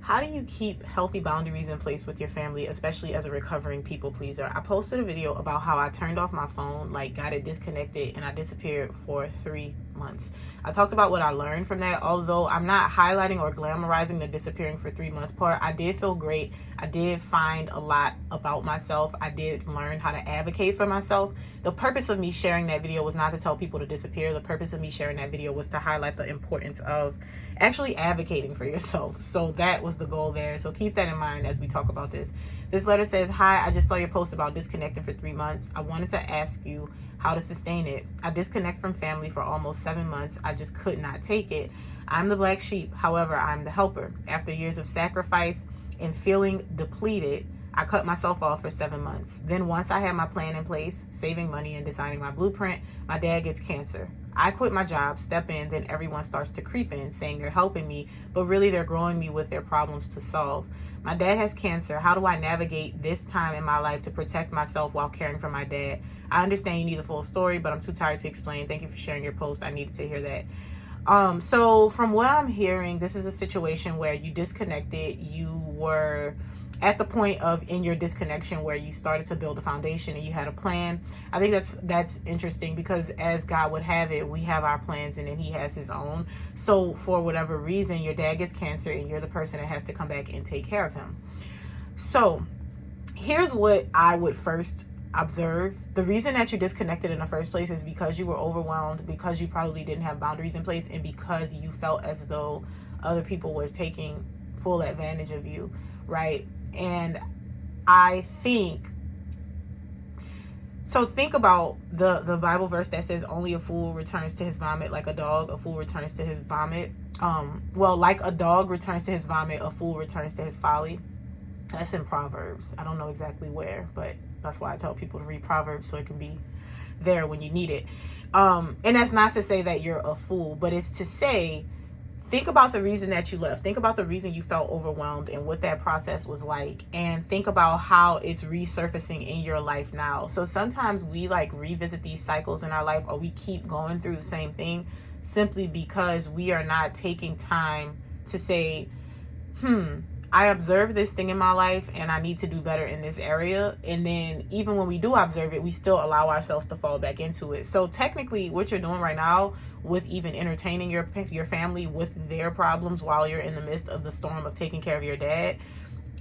How do you keep healthy boundaries in place with your family, especially as a recovering people pleaser? I posted a video about how I turned off my phone, like got it disconnected, and I disappeared for 3 months. I talked about what I learned from that, although I'm not highlighting or glamorizing the disappearing for 3 months part. I did feel great. I did find a lot about myself. I did learn how to advocate for myself. The purpose of me sharing that video was not to tell people to disappear. The purpose of me sharing that video was to highlight the importance of actually advocating for yourself. So that was the goal there. So keep that in mind as we talk about this. This letter says, "Hi, I just saw your post about disconnecting for 3 months. I wanted to ask you how to sustain it. I disconnect from family for almost 7 months. I just could not take it. I'm the black sheep. However, I'm the helper. After years of sacrifice and feeling depleted, I cut myself off for 7 months. Then once I had my plan in place, saving money and designing my blueprint, my dad gets cancer. I quit my job, step in, then everyone starts to creep in saying they're helping me, but really they're growing me with their problems to solve. My dad has cancer. How do I navigate this time in my life to protect myself while caring for my dad? I understand you need the full story, but I'm too tired to explain. Thank you for sharing your post. I needed to hear that." So from what I'm hearing, this is a situation where you disconnected. You were at the point of in your disconnection where you started to build a foundation and you had a plan. I think that's interesting because as God would have it, we have our plans and then he has his own. So for whatever reason, your dad gets cancer and you're the person that has to come back and take care of him. So here's what I would first observe. The reason that you disconnected in the first place is because you were overwhelmed, because you probably didn't have boundaries in place, and because you felt as though other people were taking full advantage of you, right? And I think about the Bible verse that says only a fool returns to his vomit like a dog. A fool returns to his vomit. Like a dog returns to his vomit, a fool returns to his folly. That's in Proverbs. I don't know exactly where, but that's why I tell people to read Proverbs so it can be there when you need it. And that's not to say that you're a fool, but it's to say, think about the reason that you left. Think about the reason you felt overwhelmed and what that process was like. And think about how it's resurfacing in your life now. So sometimes we revisit these cycles in our life, or we keep going through the same thing simply because we are not taking time to say, I observe this thing in my life and I need to do better in this area. And then even when we do observe it, we still allow ourselves to fall back into it. So technically what you're doing right now with even entertaining your family with their problems while you're in the midst of the storm of taking care of your dad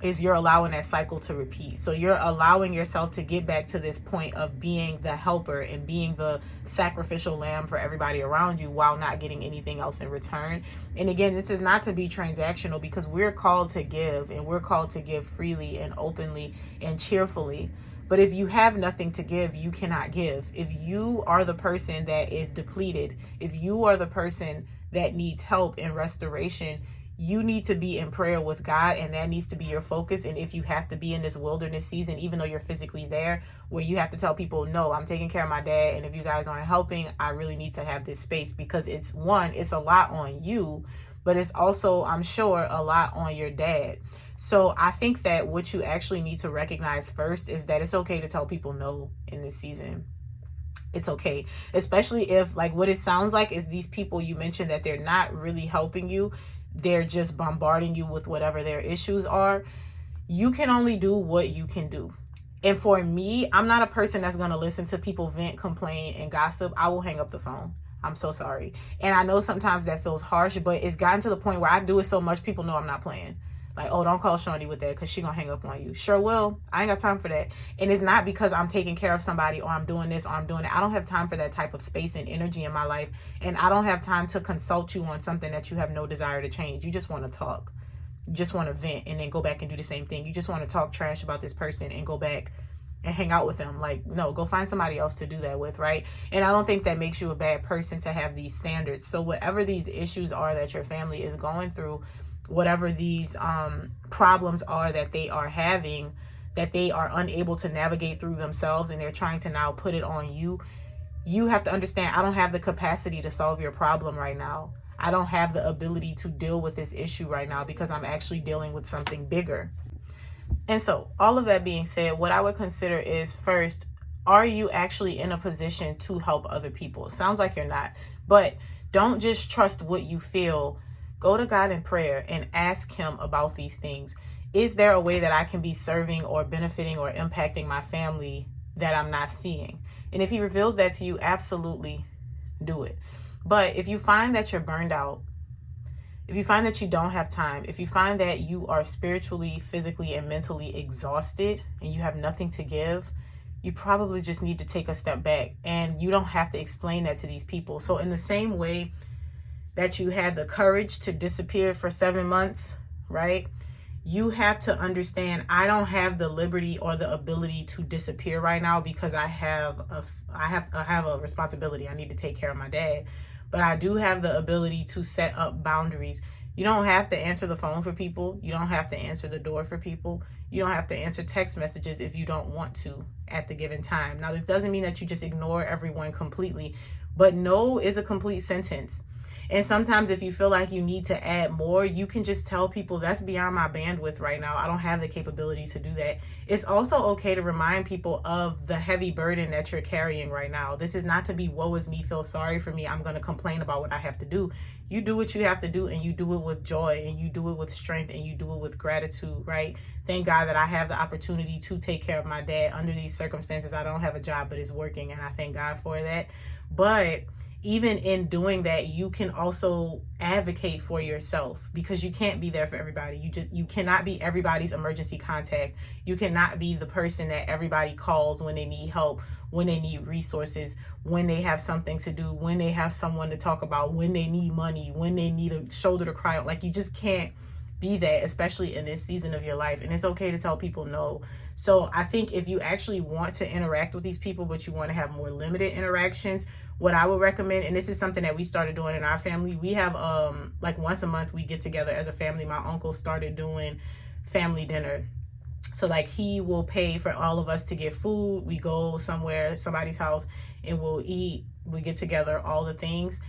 is you're allowing that cycle to repeat. So you're allowing yourself to get back to this point of being the helper and being the sacrificial lamb for everybody around you while not getting anything else in return. And again, this is not to be transactional because we're called to give, and we're called to give freely and openly and cheerfully. But if you have nothing to give, you cannot give. If you are the person that is depleted, if you are the person that needs help and restoration, you need to be in prayer with God, and that needs to be your focus. And if you have to be in this wilderness season, even though you're physically there, where you have to tell people, no, I'm taking care of my dad, and if you guys aren't helping, I really need to have this space, because it's a lot on you, but it's also, I'm sure, a lot on your dad. So I think that what you actually need to recognize first is that it's okay to tell people no in this season. It's okay, especially if what it sounds like is these people you mentioned that they're not really helping you. They're just bombarding you with whatever their issues are. You can only do what you can do. And for me, I'm not a person that's going to listen to people vent, complain, and gossip. I will hang up the phone. I'm so sorry. And I know sometimes that feels harsh, but it's gotten to the point where I do it so much, people know I'm not playing. Oh, don't call Shawnee with that because she's going to hang up on you. Sure will. I ain't got time for that. And it's not because I'm taking care of somebody or I'm doing this or I'm doing that. I don't have time for that type of space and energy in my life. And I don't have time to consult you on something that you have no desire to change. You just want to talk. You just want to vent and then go back and do the same thing. You just want to talk trash about this person and go back and hang out with them. No, go find somebody else to do that with, right? And I don't think that makes you a bad person to have these standards. So whatever these issues are that your family is going through, whatever these problems are that they are having, that they are unable to navigate through themselves, and they're trying to now put it on you, you have to understand, I don't have the capacity to solve your problem right now. I don't have the ability to deal with this issue right now because I'm actually dealing with something bigger. And so all of that being said, what I would consider is, first, are you actually in a position to help other people? It sounds like you're not, but don't just trust what you feel. Go to God in prayer and ask him about these things. Is there a way that I can be serving or benefiting or impacting my family that I'm not seeing? And if he reveals that to you, absolutely do it. But if you find that you're burned out, if you find that you don't have time, if you find that you are spiritually, physically, and mentally exhausted and you have nothing to give, you probably just need to take a step back. And you don't have to explain that to these people. So in the same way that you had the courage to disappear for 7 months, right? You have to understand, I don't have the liberty or the ability to disappear right now because I have a responsibility. I need to take care of my dad. But I do have the ability to set up boundaries. You don't have to answer the phone for people. You don't have to answer the door for people. You don't have to answer text messages if you don't want to at the given time. Now, this doesn't mean that you just ignore everyone completely, but no is a complete sentence. And sometimes if you feel like you need to add more, you can just tell people that's beyond my bandwidth right now. I don't have the capability to do that. It's also okay to remind people of the heavy burden that you're carrying right now. This is not to be woe is me, feel sorry for me, I'm going to complain about what I have to do. You do what you have to do, and you do it with joy, and you do it with strength, and you do it with gratitude, right? Thank God that I have the opportunity to take care of my dad under these circumstances. I don't have a job, but it's working, and I thank God for that. But even in doing that, you can also advocate for yourself, because you can't be there for everybody. You cannot be everybody's emergency contact. You cannot be the person that everybody calls when they need help, when they need resources, when they have something to do, when they have someone to talk about, when they need money, when they need a shoulder to cry on. Like, you just can't be that, especially in this season of your life. And it's okay to tell people no. So I think if you actually want to interact with these people, but you want to have more limited interactions, what I would recommend, and this is something that we started doing in our family, we have like once a month we get together as a family. My uncle started doing family dinner. So like, he will pay for all of us to get food. We go somewhere, somebody's house, and we'll eat. We get together, all the things.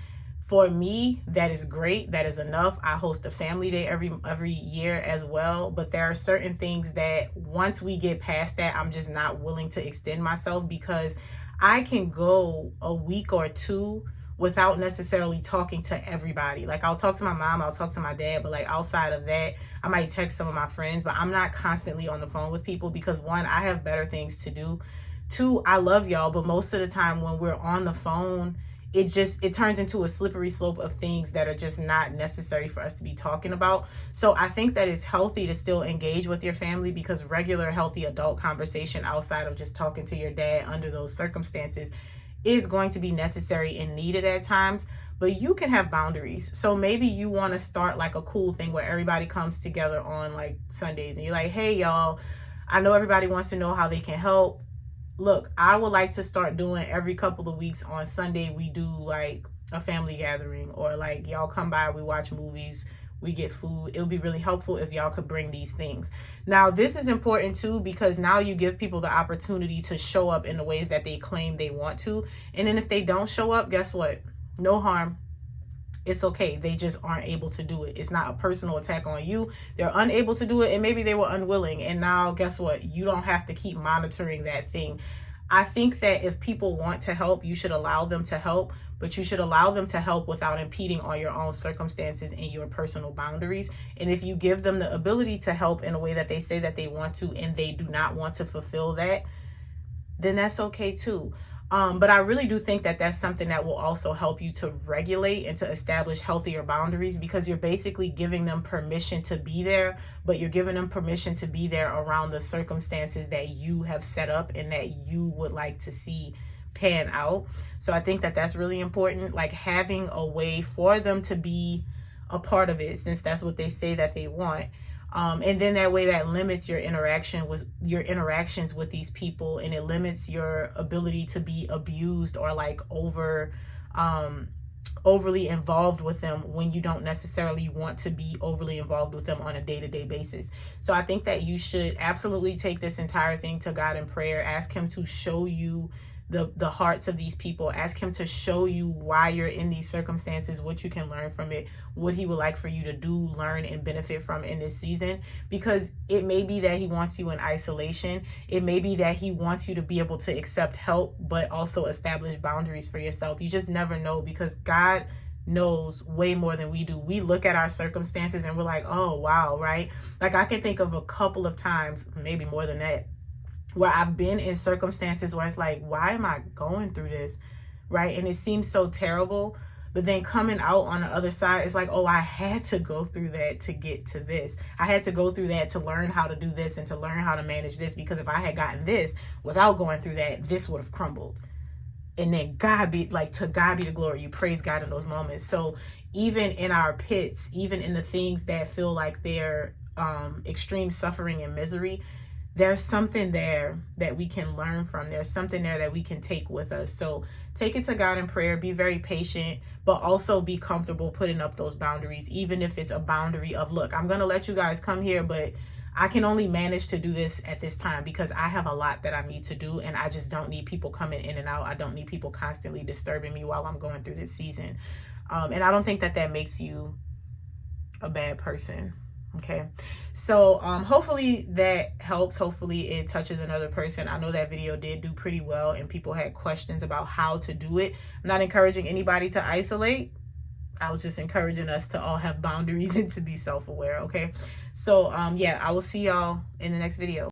For me, that is great. That is enough. I host a family day every year as well. But there are certain things that once we get past that, I'm just not willing to extend myself, because I can go a week or two without necessarily talking to everybody. Like, I'll talk to my mom, I'll talk to my dad, but like outside of that, I might text some of my friends, but I'm not constantly on the phone with people, because one, I have better things to do. Two, I love y'all, but most of the time when we're on the phone, it turns into a slippery slope of things that are just not necessary for us to be talking about. So I think that it's healthy to still engage with your family, because regular healthy adult conversation outside of just talking to your dad under those circumstances is going to be necessary and needed at times. But you can have boundaries. So maybe you want to start like a cool thing where everybody comes together on like Sundays, and you're like, hey y'all, I know everybody wants to know how they can help. Look, I would like to start doing every couple of weeks on Sunday, we do like a family gathering, or like y'all come by, we watch movies, we get food. It would be really helpful if y'all could bring these things. Now, this is important too, because now you give people the opportunity to show up in the ways that they claim they want to. And then if they don't show up, guess what? No harm. It's okay. They just aren't able to do it. It's not a personal attack on you. They're unable to do it, and maybe they were unwilling. And now guess what? You don't have to keep monitoring that thing. I think that if people want to help, you should allow them to help, but you should allow them to help without impeding on your own circumstances and your personal boundaries. And if you give them the ability to help in a way that they say that they want to, and they do not want to fulfill that, then that's okay too. But I really do think that that's something that will also help you to regulate and to establish healthier boundaries, because you're basically giving them permission to be there, but you're giving them permission to be there around the circumstances that you have set up and that you would like to see pan out. So I think that that's really important, like having a way for them to be a part of it, since that's what they say that they want. And then that way that limits your interactions with these people, and it limits your ability to be abused or like overly involved with them when you don't necessarily want to be overly involved with them on a day-to-day basis. So I think that you should absolutely take this entire thing to God in prayer. Ask him to show you the hearts of these people. Ask him to show you why you're in these circumstances, what you can learn from it, what he would like for you to do, learn, and benefit from in this season. Because it may be that he wants you in isolation. It may be that he wants you to be able to accept help, but also establish boundaries for yourself. You just never know, because God knows way more than we do. We look at our circumstances and we're like, oh, wow, right? Like I can think of a couple of times, maybe more than that, where I've been in circumstances where it's like, why am I going through this, right? And it seems so terrible. But then coming out on the other side, it's like, oh, I had to go through that to get to this. I had to go through that to learn how to do this and to learn how to manage this, because if I had gotten this without going through that, this would have crumbled. And then to God be the glory. You praise God in those moments. So even in our pits, even in the things that feel like they're extreme suffering and misery, there's something there that we can learn from. There's something there that we can take with us. So take it to God in prayer. Be very patient, but also be comfortable putting up those boundaries, even if it's a boundary of, look, I'm going to let you guys come here, but I can only manage to do this at this time because I have a lot that I need to do, and I just don't need people coming in and out. I don't need people constantly disturbing me while I'm going through this season. And I don't think that makes you a bad person. Okay, so hopefully that helps. Hopefully it touches another person. I know that video did do pretty well, and people had questions about how to do it. I'm not encouraging anybody to isolate. I was just encouraging us to all have boundaries and to be self-aware. Okay, so yeah, I will see y'all in the next video.